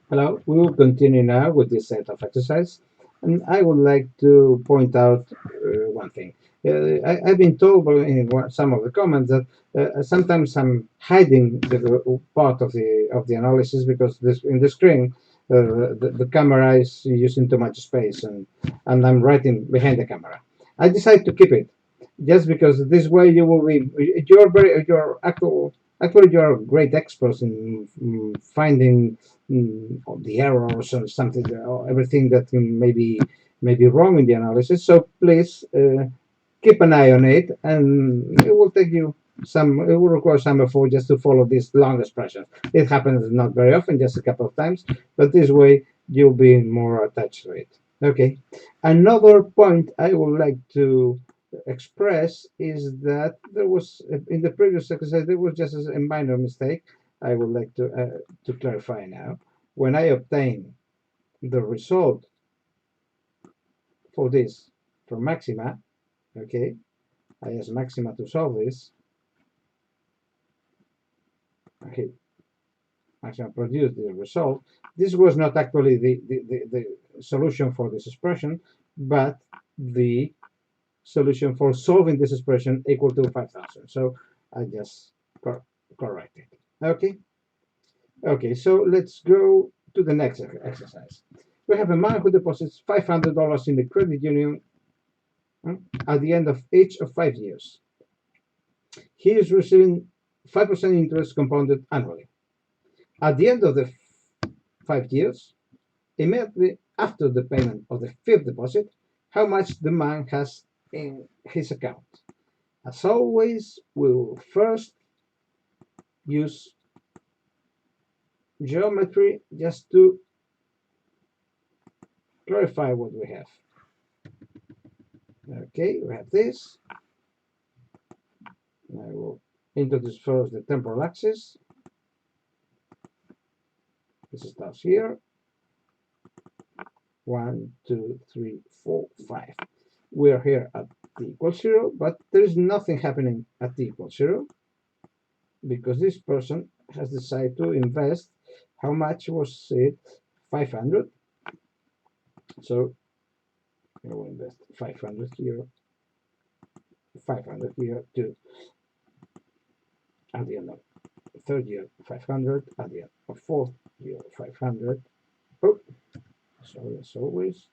Hello, we will continue now with this set of exercise, and I would like to point out one thing. I've been told by some of the comments that sometimes I'm hiding the part of the analysis because this in the screen the camera is using too much space, and I'm writing behind the camera. I decided to keep it just because this way you will be you're actually you're great experts in finding the errors or something, or everything that may be wrong in the analysis. So please keep an eye on it, and it will take you some. It will require some effort just to follow these long expressions. It happens not very often, just a couple of times, but this way you'll be more attached to it. Okay. Another point I would like to express is that there was in the previous exercise there was just a minor mistake. I would like to clarify now. When I obtain the result for this from maxima, okay, I use maxima to solve this. Okay, maxima produced the result. This was not actually the solution for this expression, but the solution for solving this expression equal to 5,000. So I just correct it. Okay. Okay, so let's go to the next exercise. We have a man who deposits $500 in the credit union at the end of each of 5 years. He is receiving 5% interest compounded annually. At the end of the 5 years, immediately after the payment of the fifth deposit, how much the man has in his account. As always, we will first use geometry just to clarify what we have. Okay, we have this. I will introduce first the temporal axis. This starts here. 1, 2, 3, 4, 5. We are here at t equals 0, but there is nothing happening at t equals 0 because this person has decided to invest. How much was it? 500. So I will invest 500 here, 500 here, too. At the end of the third year, 500. At the end of fourth year, 500. Oh, sorry, as always.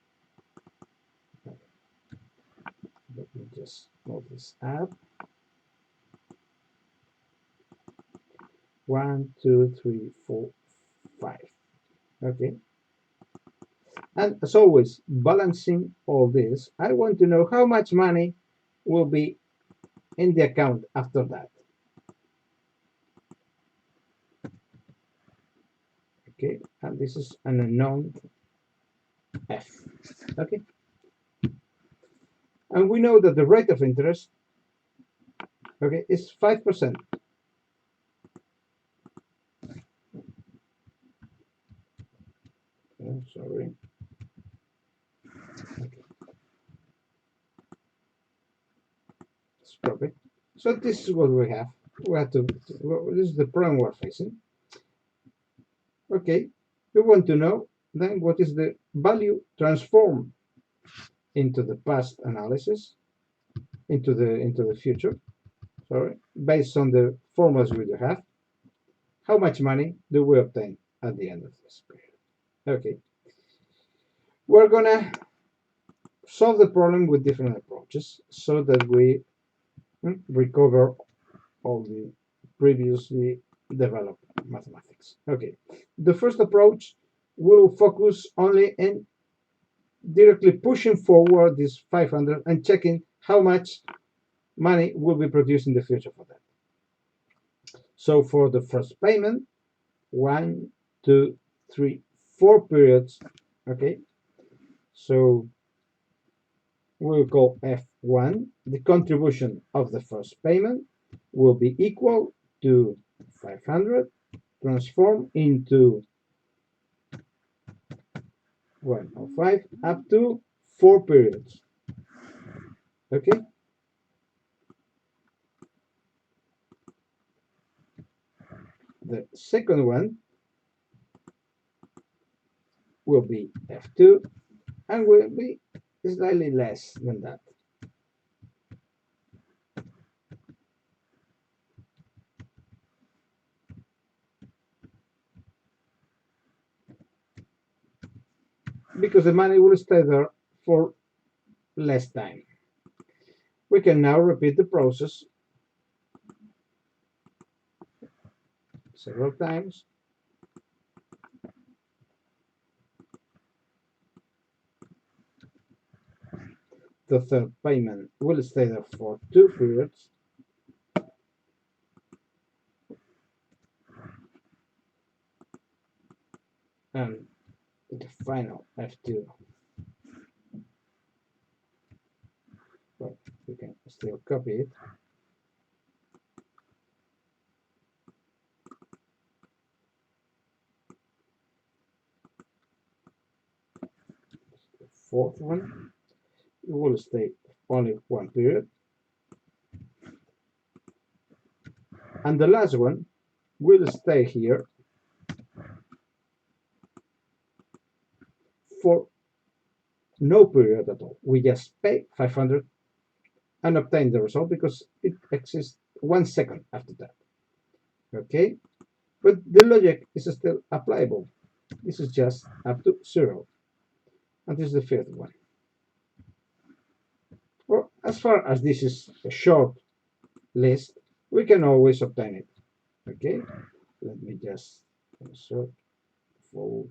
Let me just move this up. 1, 2, 3, 4, 5. Okay. And as always, balancing all this, I want to know how much money will be in the account after that. Okay, and this is an unknown F. Okay, and we know that the rate of interest, okay, is 5%. Oh, sorry. Okay, let's drop it. So this is what we have. We have to. This is the problem we're facing. Okay, we want to know then what is the value transformed into the past analysis, into the future. Sorry, based on the formulas we do have. How much money do we obtain at the end of this period? Okay, we're gonna solve the problem with different approaches so that we recover all the previously developed mathematics. Okay, the first approach will focus only in directly pushing forward this 500 and checking how much money will be produced in the future for that. So for the first payment, 1, 2, 3, 4 periods. Okay, so we'll call F1. The contribution of the first payment will be equal to 500 transformed into 105 up to 4 periods. Okay, the second one will be F2 and will be slightly less than that. Because the money will stay there for less time. We can now repeat the process several times. The third payment will stay there for 2 periods. And the final F2. But we can still copy it. The fourth one will stay only 1 period. And the last one will stay here for no period at all. We just pay 500 and obtain the result because it exists 1 second after that. Okay, but the logic is still applicable. This is just up to 0, and this is the fifth one. Well, as far as this is a short list, we can always obtain it. Okay, let me just insert forward.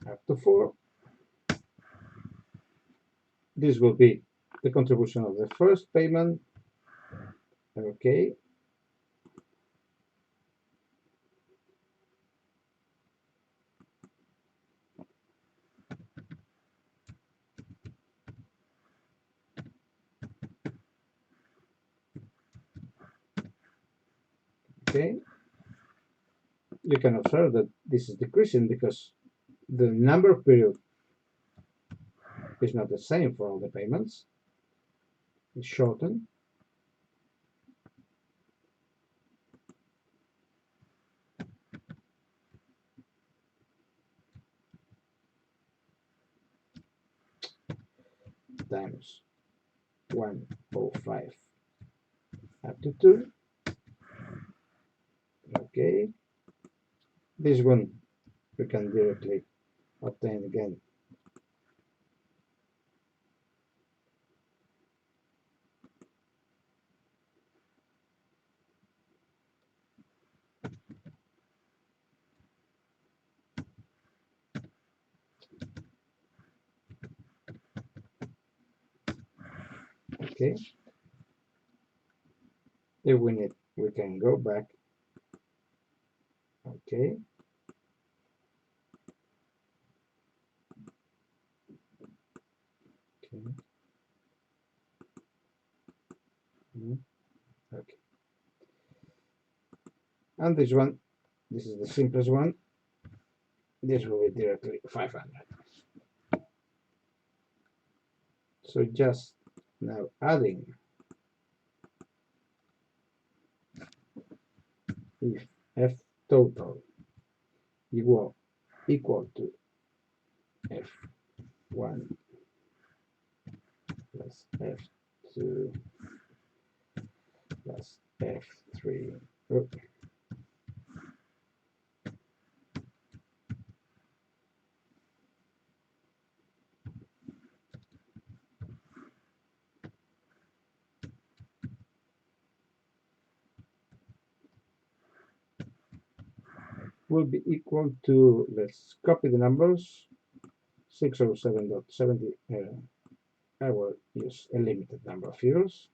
Up to 4. This will be the contribution of the first payment. Okay. Okay. You can observe that this is decreasing because the number of periods is not the same for all the payments. It's shortened. Times 105 up to 2. Okay. This one we can directly obtain again. Okay. If we need, we can go back. Okay. Okay. Okay. And this one, this is the simplest one. This will be directly 500. So just now adding if f total equal to f1 plus f2 plus f3 will be equal to, let's copy the numbers, 607.70. I will use a limited number of figures.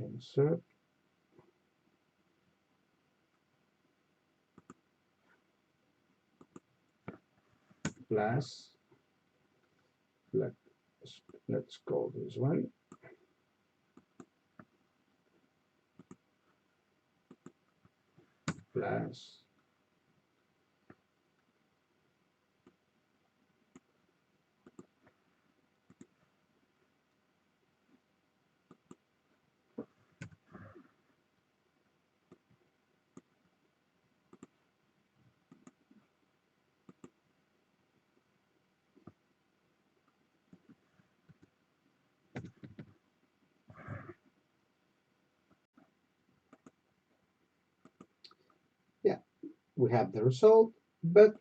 Insert. Plus, let's call this one. Plus we have the result, but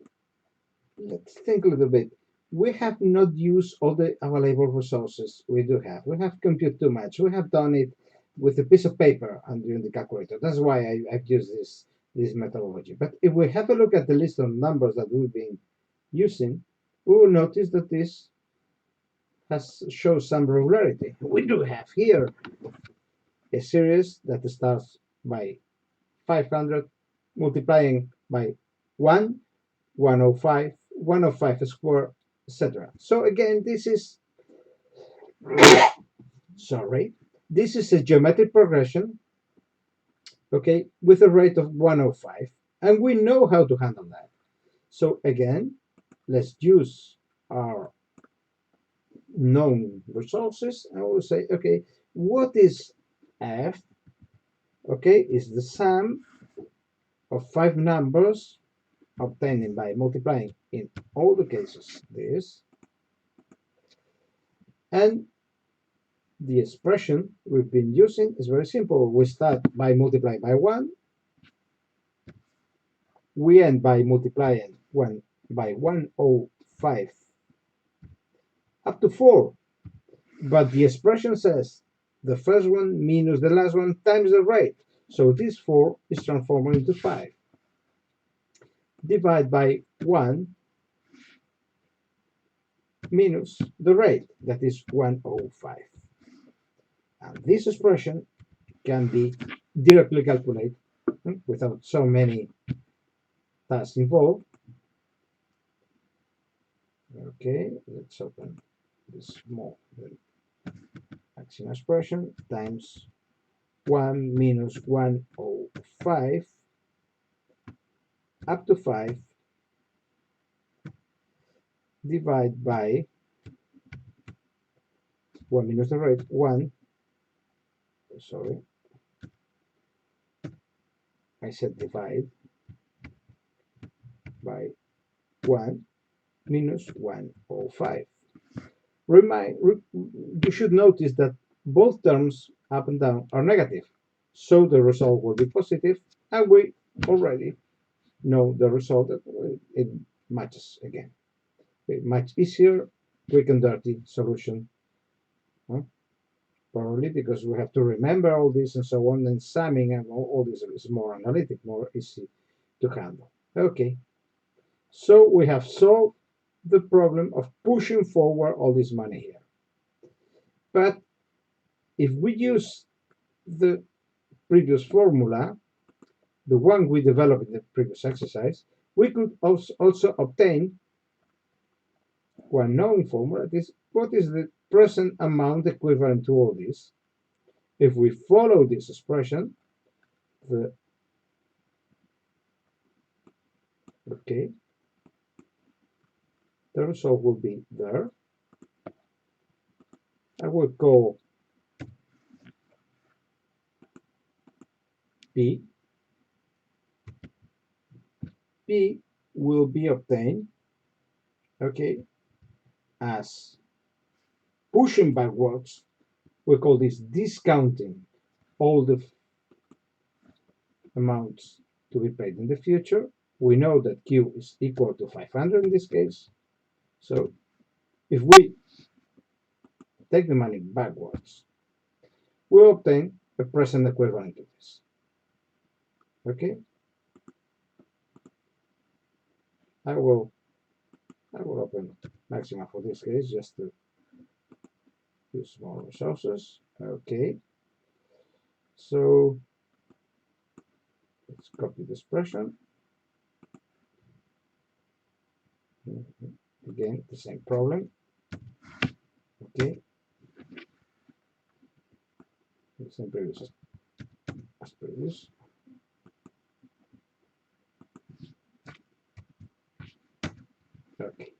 let's think a little bit. We have not used all the available resources we do have. We have computed too much. We have done it with a piece of paper and doing the calculator. That's why I've used this methodology. But if we have a look at the list of numbers that we've been using, we will notice that this has shows some regularity. We do have here a series that starts by 500 multiplying by 1, 105, 105 square, etc. So again, this is, sorry, this is a geometric progression, okay, with a rate of 105, and we know how to handle that. So again, let's use our known resources, and we'll say, okay, what is f? Okay, is the sum of 5 numbers obtained by multiplying in all the cases this, and the expression we've been using is very simple. We start by multiplying by 1, we end by multiplying 1 by 105 up to 4, but the expression says the first one minus the last one times the rate, so this 4 is transformed into 5. Divide by 1 minus the rate, that is 105. And this expression can be directly calculated without so many tasks involved. Okay, let's open this small action expression times 1 minus 105 up to 5 divide by 1 minus the rate 1, sorry, I said divide by 1 minus 105. You should notice that both terms up and down are negative, so the result will be positive, and we already know the result that it matches again. Okay, much easier, quick and dirty solution, huh? Probably because we have to remember all this and so on, and summing and all this is more analytic, more easy to handle. Okay, so we have solved the problem of pushing forward all this money here. But if we use the previous formula, the one we developed in the previous exercise, we could also obtain one known formula. This, what is the present amount equivalent to all this? If we follow this expression, okay, the result will be there. I will call P. P will be obtained, okay, as pushing backwards. We call this discounting all the amounts to be paid in the future. We know that Q is equal to 500 in this case. So if we take the money backwards, we obtain a present equivalent to this. Okay? I will open Maxima for this case just to use more resources. Okay. So let's copy the expression. Again, the same problem. Okay. The same previous as previous. Okay.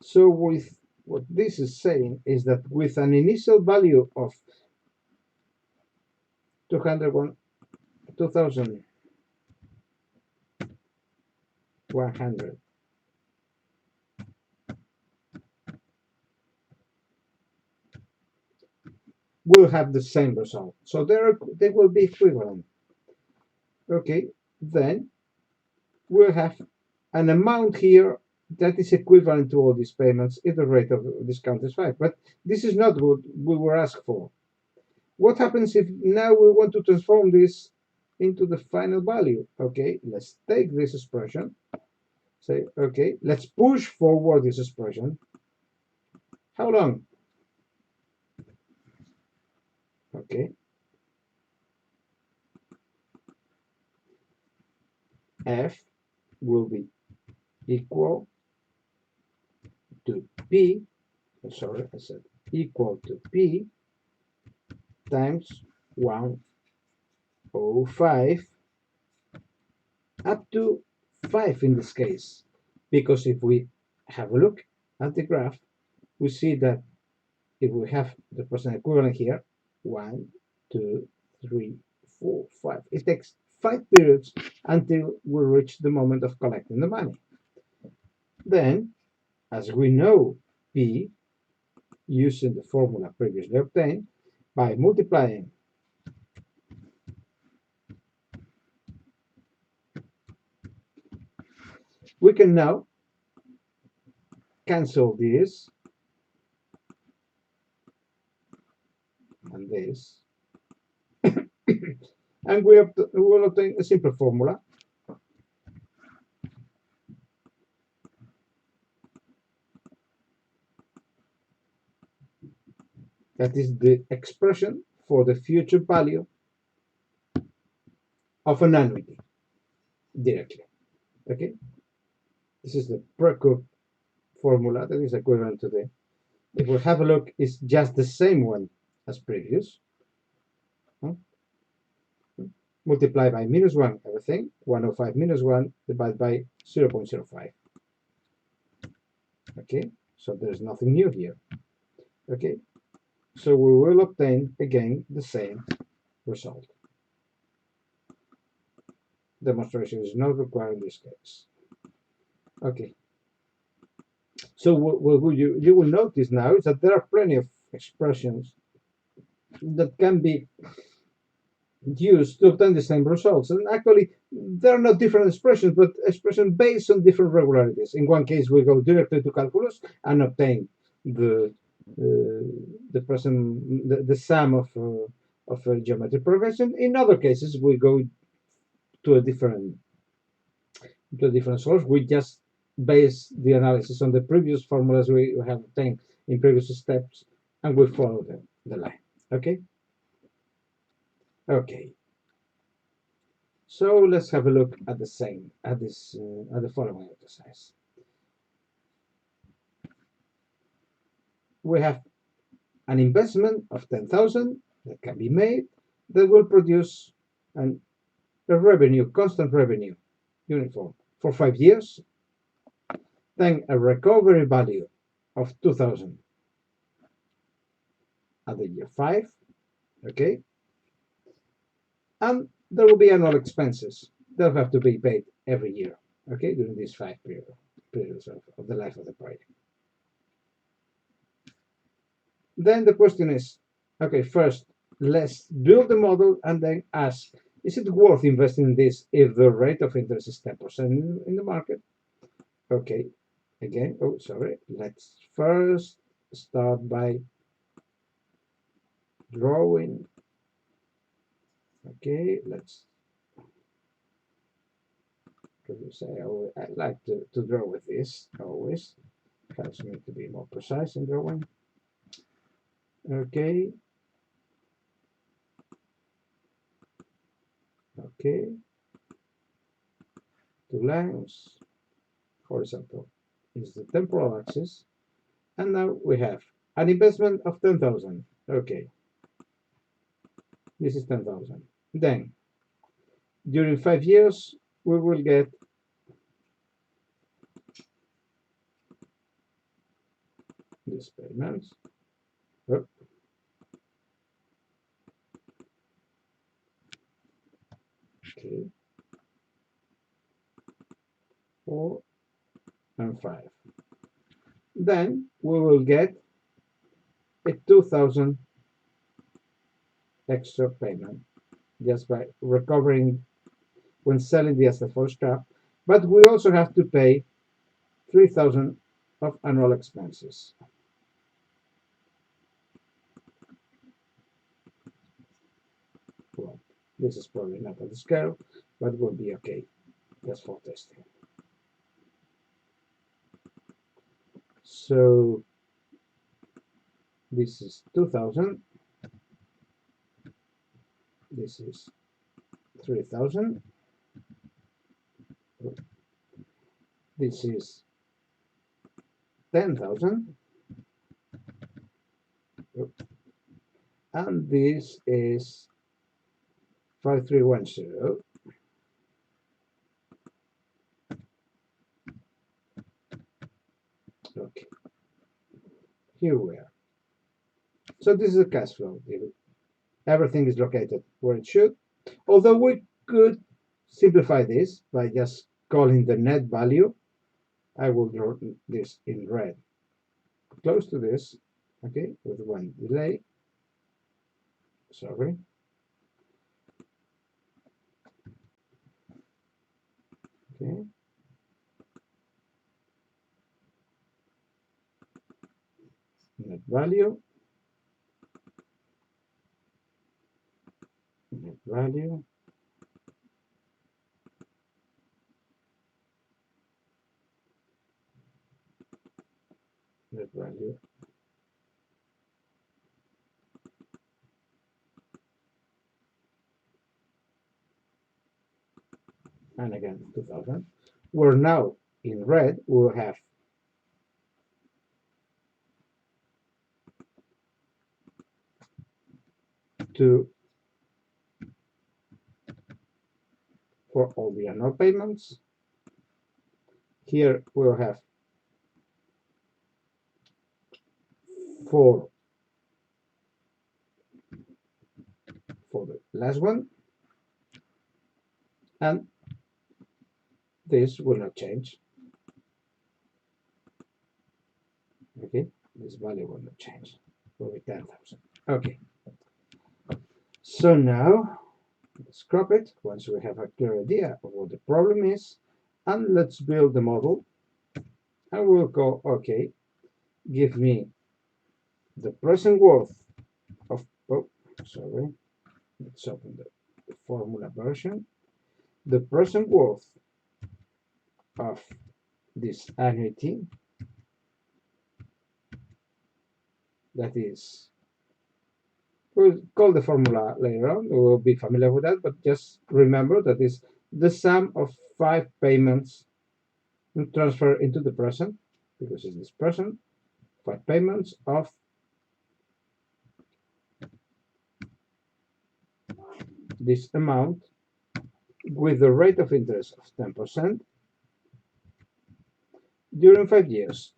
So with what this is saying is that with an initial value of 2,100, we'll have the same result. So they will be equivalent. Okay, then we'll have an amount here that is equivalent to all these payments if the rate of discount is 5. But this is not what we were asked for. What happens if now we want to transform this into the final value? Okay, let's take this expression, say, okay, let's push forward this expression. How long? Okay, f will be equal to p, sorry, I said equal to p times 105 up to 5 in this case, because if we have a look at the graph, we see that if we have the percent equivalent here, 1, 2, 3, 4, 5, it takes 5 periods until we reach the moment of collecting the money. Then, as we know P, using the formula previously obtained, by multiplying we can now cancel this and this, and we will obtain a simple formula. That is the expression for the future value of an annuity directly. Okay, this is the pre-cooked formula that is equivalent to the. If we have a look, it's just the same one as previous. Multiply by minus 1 everything, 105 minus 1 divided by 0.05. Okay, so there's nothing new here. Okay, so we will obtain again the same result. Demonstration is not required in this case. Okay, so what you will notice now is that there are plenty of expressions that can be used to obtain the same results. And actually, there are not different expressions, but expressions based on different regularities. In one case, we go directly to calculus and obtain the present the sum of a geometric progression. In other cases, we go to a different source. We just base the analysis on the previous formulas we have obtained in previous steps, and we follow the line. Okay. Okay. So let's have a look at the same at the following exercise. We have an investment of 10,000 that can be made that will produce a revenue, constant revenue, uniform for 5 years, then a recovery value of 2,000 at the year 5, okay, and there will be annual expenses that have to be paid every year, okay, during these 5 periods of the life of the project. Then the question is, okay, first let's build the model and then ask, is it worth investing in this if the rate of interest is 10% in the market? Okay, again, oh sorry, let's first start by drawing. Okay, let's say I like to draw with this always. Helps me to be more precise in drawing. Okay. Okay. 2 lines. Horizontal is the temporal axis. And now we have an investment of 10,000. Okay. This is 10,000. Then, during 5 years, we will get these payments. Oh. Okay. 4 and 5. Then we will get a 2,000 extra payment just by recovering when selling the asset for scrap. But we also have to pay 3,000 of annual expenses. Well, this is probably not at the scale, but will be okay just for testing. So this is 2,000. This is 3,000. This is 10,000. And this is 5310. Okay, here we are. So this is the cash flow. Everything is located where it should. Although we could simplify this by just calling the net value. I will draw this in red, close to this, okay, with one delay. Sorry. Okay. Net value. Net value. Net value. And again 2000. We're now in red. We'll have to for all the annual payments. Here we'll have 4 for the last one, and this will not change. Okay, this value will not change. Will be 10,000. Okay. So now let's crop it once we have a clear idea of what the problem is, and let's build the model. And we'll go, okay, give me the present worth of, oh, sorry, let's open the formula version. The present worth of this annuity, that is, we'll call the formula later on, we'll be familiar with that, but just remember that is the sum of 5 payments transferred into the present, because it is present, 5 payments of this amount with the rate of interest of 10% during 5 years.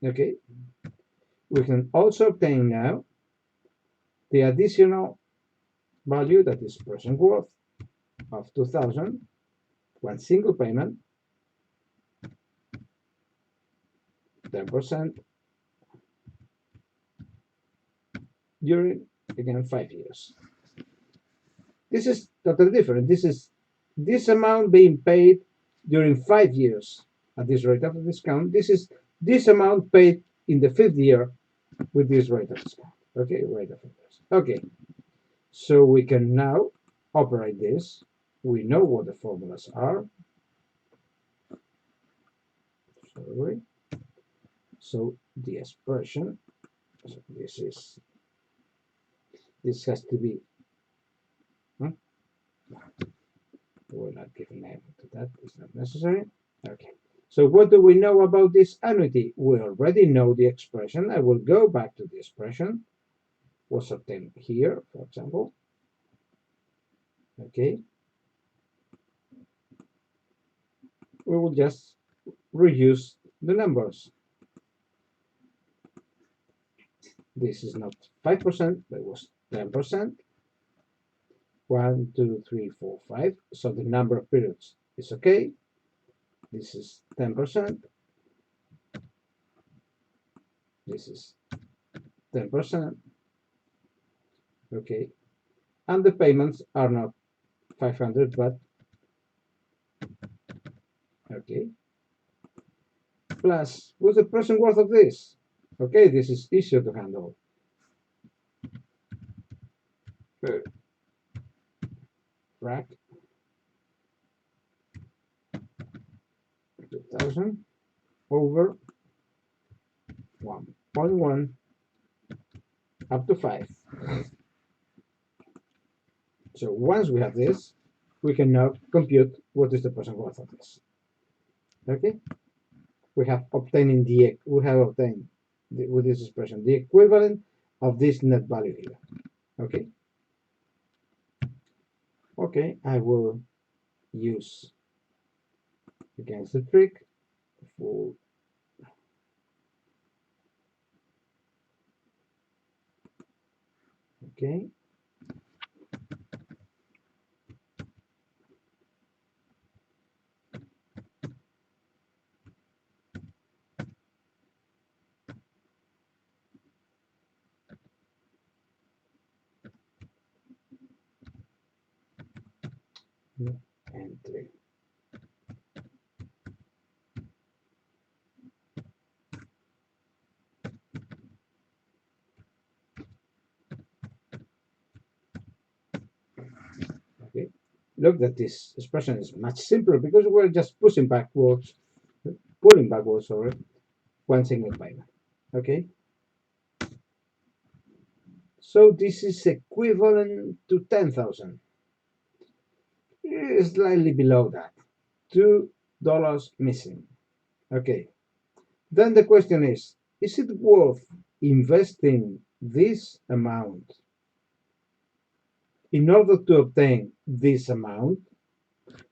Okay, we can also obtain now the additional value, that is present worth of 2,000, one single payment, 10% during, again, 5 years. This is totally different. This is this amount being paid during 5 years at this rate of discount. This is this amount paid in the 5th year with this rate of discount. Okay, rate of interest. Okay, so we can now operate this. We know what the formulas are. Sorry. So the expression, so this has to be, we're not giving name to that, it's not necessary. Okay, so what do we know about this annuity? We already know the expression. I will go back to the expression, was obtained here, for example. Okay, we will just reuse the numbers. This is not 5%, but it was 10%. 1, 2, 3, 4, 5. So the number of periods is okay. This is 10%. This is 10%. Okay. And the payments are not 500, but Okay, plus what's the present worth of this? Okay, this is easier to handle. Rack 2000 over 1.1 up to 5. So once we have this, we can now compute what is the present worth of this. Okay, we have obtained with this expression the equivalent of this net value here. Okay, okay, I will use against the trick for okay. And 3. Okay, look that this expression is much simpler because we're just pulling backwards, sorry, one single payment. Okay, so this is equivalent to 10,000. Slightly below that, $2 missing. Okay, then the question is it worth investing this amount in order to obtain this amount?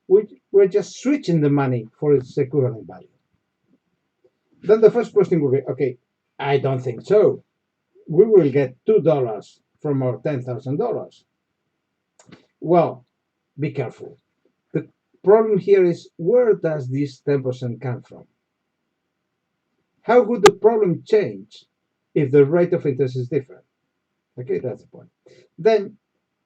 We're just switching the money for its equivalent value. Then the first question will be, okay, I don't think so. We will get $2 from our $10,000. Well, be careful. The problem here is, where does this 10% come from? How would the problem change if the rate of interest is different? Okay, that's the point. Then,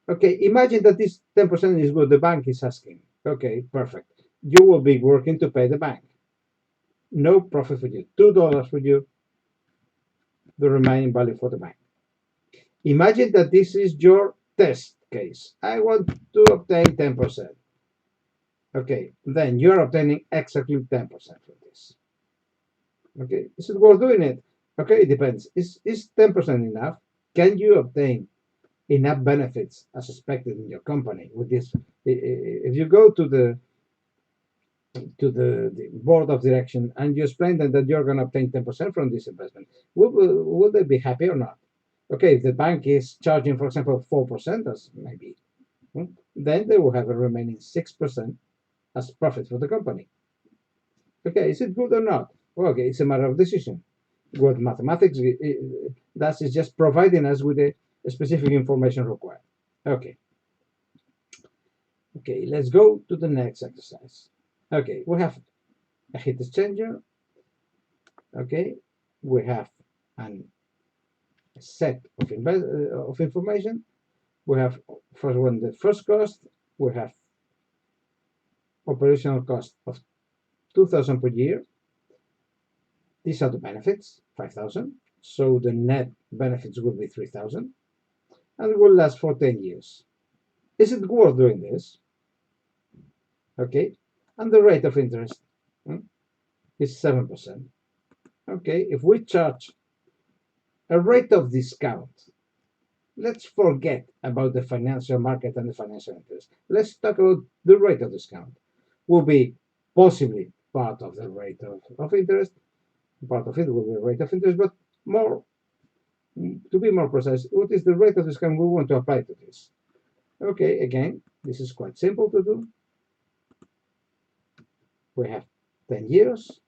okay, imagine that this 10% is what the bank is asking. Okay, perfect. You will be working to pay the bank. No profit for you. $2 for you, the remaining value for the bank. Imagine that this is your test case. I want to obtain 10%. Okay, then you're obtaining exactly 10% from this. Okay, is it worth doing it? Okay, it depends. Is 10% enough? Can you obtain enough benefits as expected in your company with this? If you go to the board of direction and you explain them that you're going to obtain 10% from this investment, will they be happy or not? Okay, if the bank is charging, for example, 4%, as maybe, then they will have a remaining 6% as profit for the company. Okay, is it good or not? Well, okay, it's a matter of decision. What mathematics does is just providing us with a specific information required. Okay. Okay, let's go to the next exercise. Okay, we have a heat exchanger. Okay, we have a set of information. We have first one, the first cost. We have operational cost of 2,000 per year. These are the benefits, 5,000. So the net benefits will be 3,000, and it will last for 10 years. Is it worth doing this? Okay, and the rate of interest is 7%. Okay, if we charge a rate of discount, let's forget about the financial market and the financial interest. Let's talk about the rate of discount. Will be possibly part of the rate of interest. Part of it will be the rate of interest, but more, to be more precise, what is the rate of discount we want to apply to this? Okay, again, this is quite simple to do. We have 10 years.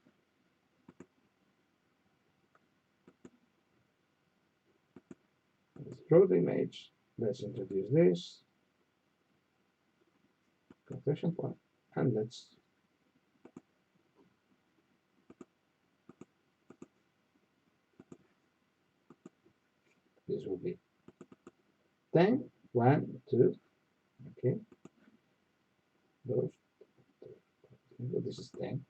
Let's draw the image. Let's introduce this conversion point, and this will be 10, 1, 2, okay. Those Well, this is 10.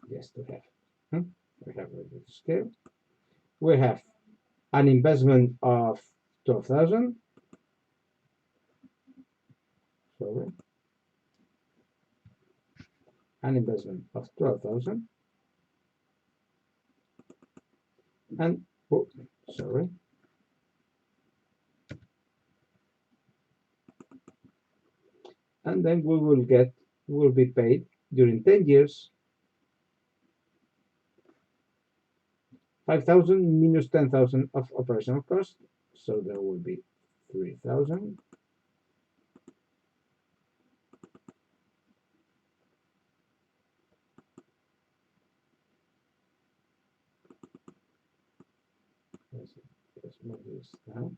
Yes, to have. We have a good scale. We have an investment of 12,000. Sorry. An investment of 12,000. And, oh, sorry. And then will be paid during 10 years 5,000 minus 10,000 of operational cost, so there will be 3,000. Let's move this down.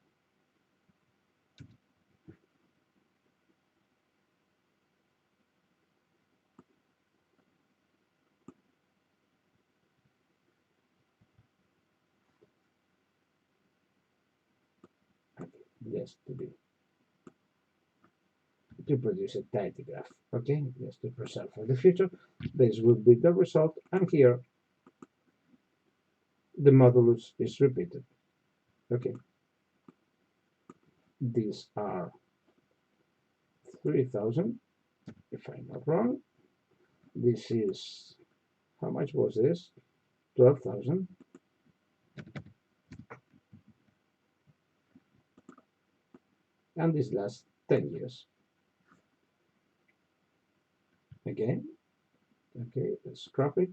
Yes, to produce a tidy graph. Okay, just to preserve for the future. This will be the result, and here the modulus is repeated. Okay, these are 3,000, if I'm not wrong. This is, how much was this? 12,000. And this lasts 10 years. Again, okay, let's scrap it.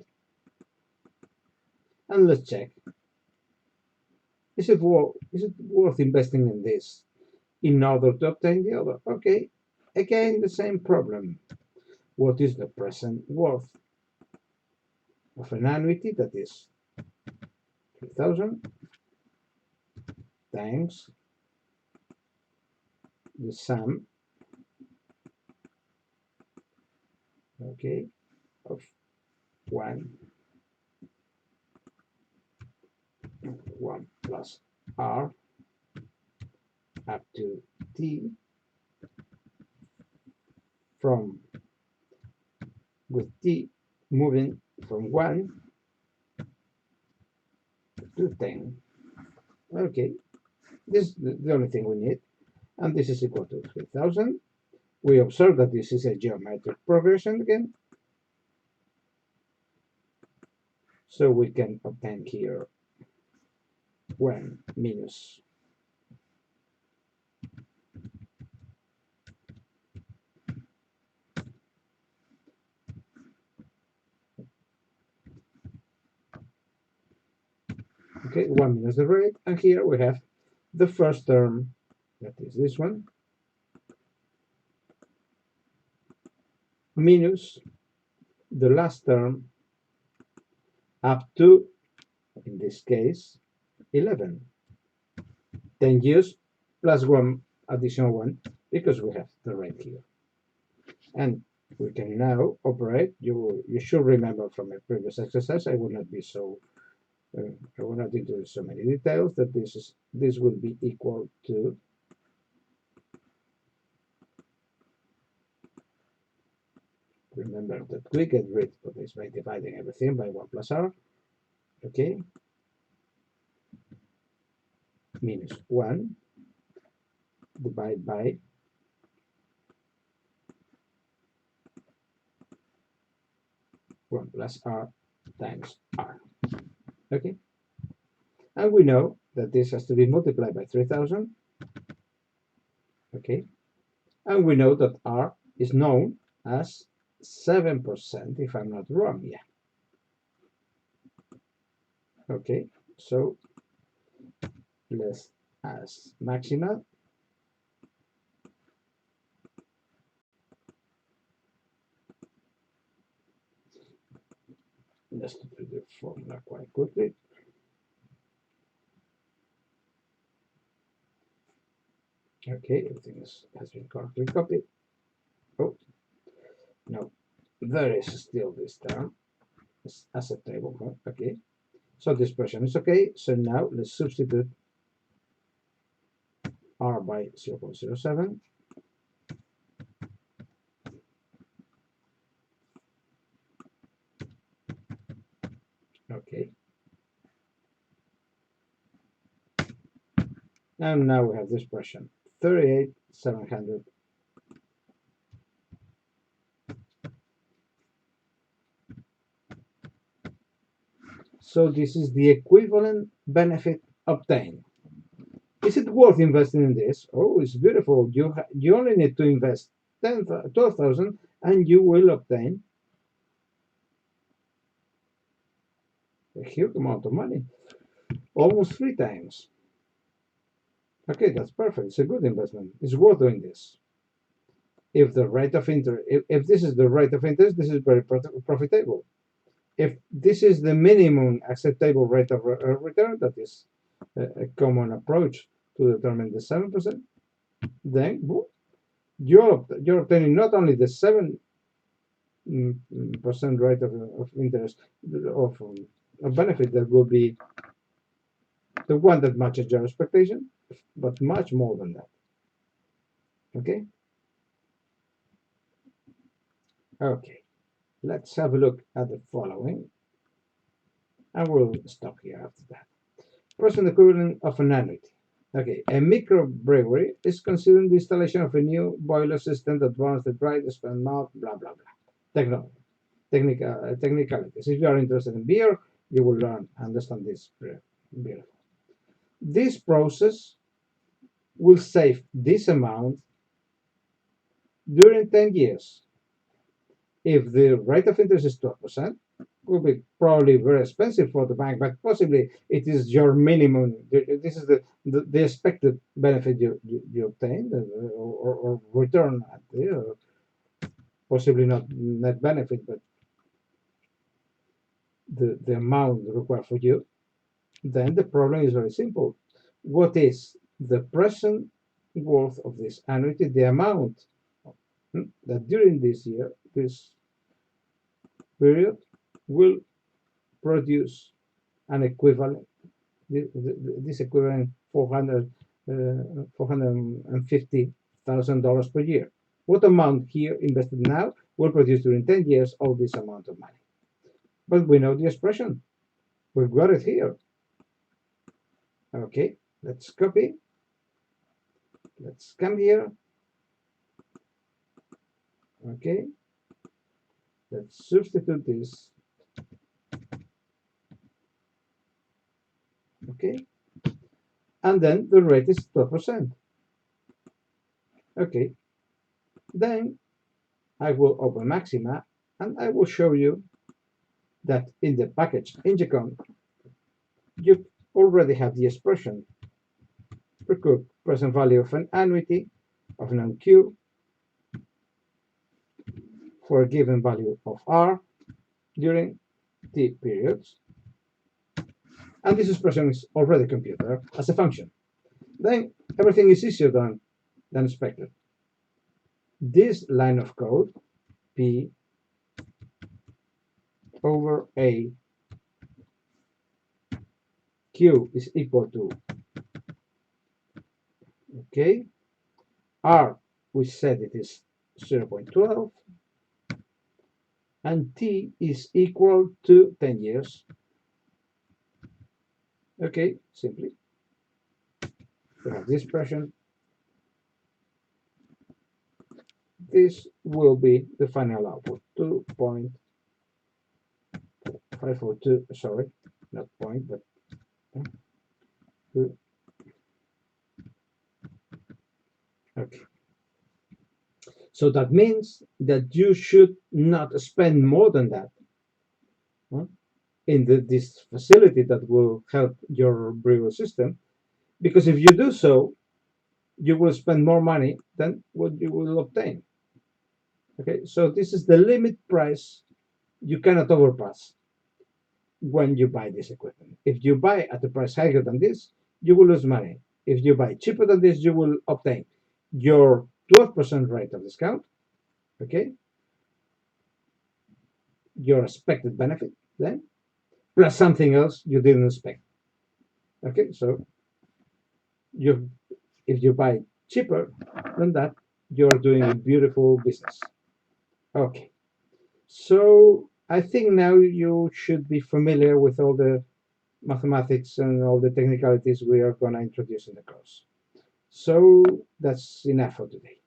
And let's check. Is it worth investing in this in order to obtain the other? Okay, again, the same problem. What is the present worth of an annuity that is 3,000 times the sum, okay, of 1 plus r up to t with t moving from 1 to 10. Okay, this is the only thing we need, and this is equal to 3,000. We observe that this is a geometric progression again, so we can obtain here 1 minus okay, 1 minus the rate, and here we have the first term, that is this one, minus the last term up to, in this case, 11. 10 years plus 1 additional 1, because we have the rate here. And we can now operate. You should remember from a previous exercise, I will not be so I will not introduce so many details, that this will be equal to remember that we get rid of this by dividing everything by 1 plus r, okay, minus 1 divided by 1 plus r times r. Okay, and we know that this has to be multiplied by 3,000. Okay, and we know that r is known as 7%, if I'm not wrong. Yeah. Okay, so let's as maximal. Let's do the formula quite quickly. Okay, everything has been correctly copied. Oh, no, there is still this term as a table. Okay, so this expression is okay. So now let's substitute r by 0.07 Okay. And now we have this question, 38,700. So this is the equivalent benefit obtained. Is it worth investing in this? Oh, it's beautiful. You only need to invest 12,000 and you will obtain a huge amount of money, almost 3 times. Okay, that's perfect. It's a good investment. It's worth doing this. If the rate of interest, if this is the rate of interest, this is very profitable. If this is the minimum acceptable rate of return, that is a common approach to determine the 7%, then you're obtaining not only the 7% rate of interest of benefit that will be the one that matches your expectation, but much more than that. Okay? Okay. Let's have a look at the following, and we'll stop here after that. Present equivalent of an annuity. Okay, a microbrewery is considering the installation of a new boiler system that burns the dry, the spent malt, blah, blah, blah. Technicalities. If you are interested in beer, you will learn, understand this beautiful. This process will save this amount during 10 years. If the rate of interest is 12%, will be probably very expensive for the bank, but possibly it is your minimum. This is the expected benefit you obtain, or return at the, possibly not net benefit, but the amount required for you. Then the problem is very simple. What is the present worth of this annuity, the amount that during this year, this period, will produce an equivalent, this equivalent $450,000 per year. What amount here invested now will produce during 10 years all this amount of money? But we know the expression. We've got it here. Okay, let's copy. Let's come here. Okay, let's substitute this. Okay, and then the rate is 12%. Okay, then I will open Maxima and I will show you that in the package Ingecon, you already have the expression recoup present value of an annuity of an Q for a given value of R during T periods. And this expression is already computed as a function. Then everything is easier than expected. This line of code, P over A Q is equal to, okay, R, we said it is 0.12, and T is equal to 10 years. Okay, simply, we have this expression. This will be the final output, 2.542, sorry, not point, but 2. Okay. So that means that you should not spend more than that in this facility that will help your brewer system, because if you do so, you will spend more money than what you will obtain. Okay, so this is the limit price you cannot overpass when you buy this equipment. If you buy at a price higher than this, you will lose money. If you buy cheaper than this, you will obtain your 12% rate of discount, okay, your expected benefit then, plus something else you didn't expect. Okay, so if you buy cheaper than that, you're doing a beautiful business. Okay, so I think now you should be familiar with all the mathematics and all the technicalities we are going to introduce in the course. So that's enough for today.